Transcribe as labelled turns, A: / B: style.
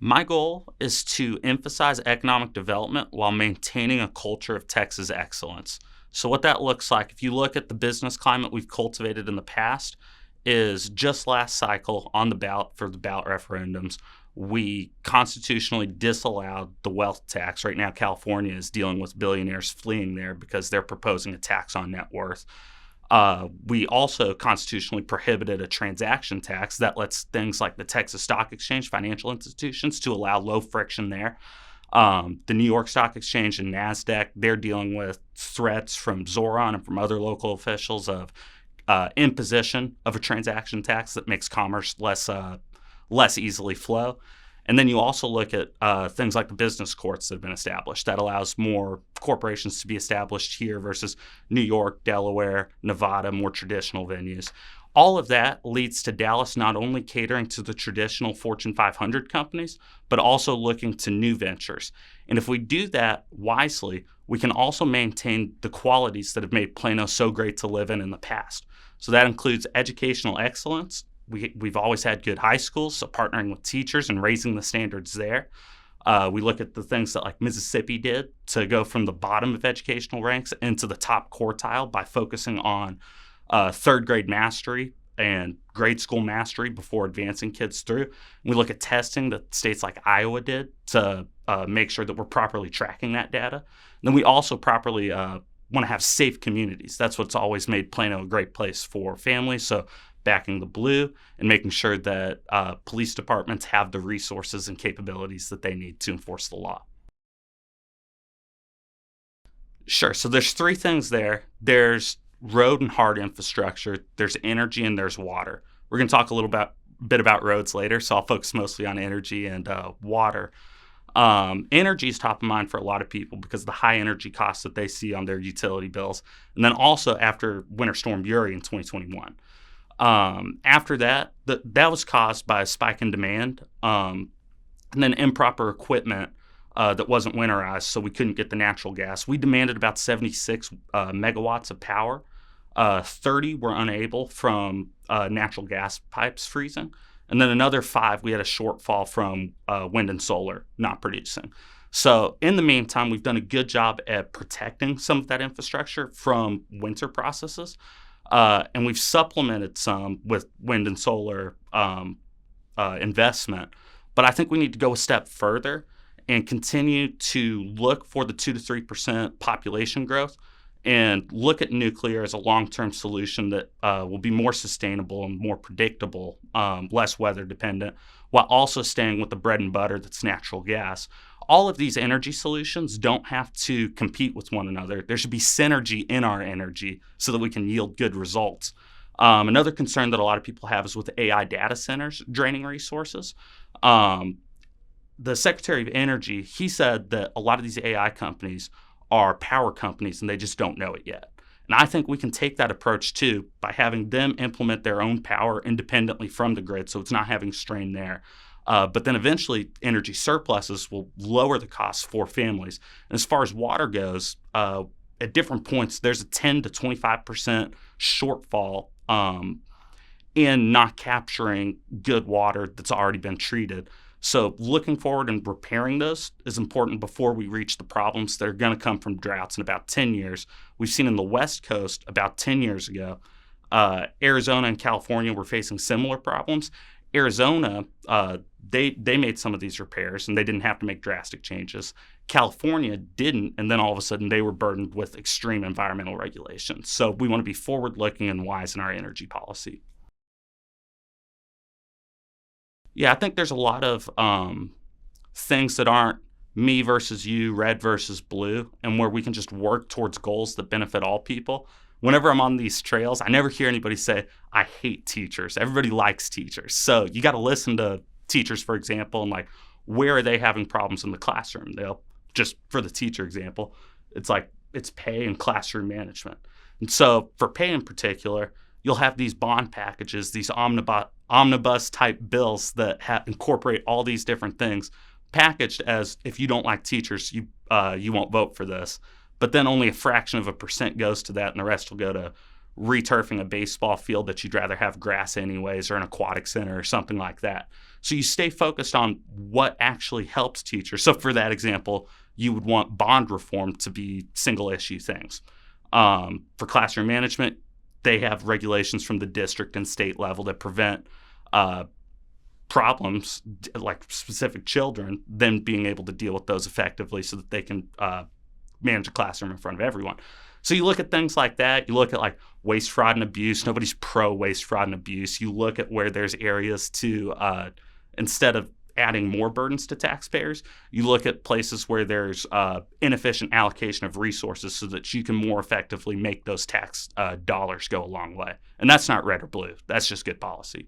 A: My goal is to emphasize economic development while maintaining a culture of Texas excellence. So, what that looks like, if you look at the business climate we've cultivated in the past, is just last cycle on the ballot for the ballot referendums, we constitutionally disallowed the wealth tax. Right now, California is dealing with billionaires fleeing there because they're proposing a tax on net worth. We also constitutionally prohibited a transaction tax that lets things like the Texas Stock Exchange, financial institutions, to allow low friction there. The New York Stock Exchange and NASDAQ, they're dealing with threats from Zoran and from other local officials of imposition of a transaction tax that makes commerce less easily flow. And then you also look at things like the business courts that have been established. That allows more corporations to be established here versus New York, Delaware, Nevada, more traditional venues. All of that leads to Dallas not only catering to the traditional Fortune 500 companies, but also looking to new ventures. And if we do that wisely, we can also maintain the qualities that have made Plano so great to live in the past. So that includes educational excellence. We've always had good high schools, so partnering with teachers and raising the standards there. We look at the things that like Mississippi did to go from the bottom of educational ranks into the top quartile by focusing on third grade mastery and grade school mastery before advancing kids through. We look at testing that states like Iowa did to make sure that we're properly tracking that data. And then we also properly want to have safe communities. That's what's always made Plano a great place for families. So backing the blue and making sure that police departments have the resources and capabilities that they need to enforce the law. Sure. So there's three things there. There's road and hard infrastructure, there's energy, and there's water. We're going to talk a little bit about roads later, so I'll focus mostly on energy and water. Energy is top of mind for a lot of people because of the high energy costs that they see on their utility bills. And then also after Winter Storm Uri in 2021. After that, that was caused by a spike in demand and then improper equipment that wasn't winterized, so we couldn't get the natural gas. We demanded about 76 megawatts of power. 30 were unable from natural gas pipes freezing. And then another 5, we had a shortfall from wind and solar not producing. So in the meantime, we've done a good job at protecting some of that infrastructure from winter processes. And we've supplemented some with wind and solar investment. But I think we need to go a step further and continue to look for the 2 to 3% population growth and look at nuclear as a long-term solution that will be more sustainable and more predictable, less weather dependent, while also staying with the bread and butter that's natural gas. All of these energy solutions don't have to compete with one another. There should be synergy in our energy so that we can yield good results. Another concern that a lot of people have is with AI data centers draining resources. The Secretary of Energy, he said that a lot of these AI companies are power companies and they just don't know it yet. And I think we can take that approach too by having them implement their own power independently from the grid so it's not having strain there. But then eventually energy surpluses will lower the costs for families. And as far as water goes, at different points, there's a 10 to 25% shortfall in not capturing good water that's already been treated. So looking forward and repairing those is important before we reach the problems that are going to come from droughts in about 10 years. We've seen in the West Coast about 10 years ago, Arizona and California were facing similar problems. Arizona, they made some of these repairs and they didn't have to make drastic changes. California didn't, and then all of a sudden they were burdened with extreme environmental regulations. So we want to be forward-looking and wise in our energy policy. Yeah, I think there's a lot of things that aren't me versus you, red versus blue, and where we can just work towards goals that benefit all people. Whenever I'm on these trails, I never hear anybody say, I hate teachers. Everybody likes teachers. So you got to listen to teachers, for example, and like, where are they having problems in the classroom? They'll just, for the teacher example, it's pay and classroom management. And so for pay in particular, you'll have these bond packages, these omnibus type bills that incorporate all these different things packaged as, if you don't like teachers, you won't vote for this. But then only a fraction of a percent goes to that, and the rest will go to returfing a baseball field that you'd rather have grass anyways, or an aquatic center or something like that. So you stay focused on what actually helps teachers. So for that example, you would want bond reform to be single issue things. For classroom management, they have regulations from the district and state level that prevent problems like specific children, then being able to deal with those effectively so that they can manage a classroom in front of everyone. So you look at things like that. You look at like waste, fraud, and abuse. Nobody's pro waste, fraud, and abuse. You look at where there's areas to, instead of adding more burdens to taxpayers, you look at places where there's inefficient allocation of resources so that you can more effectively make those tax dollars go a long way. And that's not red or blue. That's just good policy.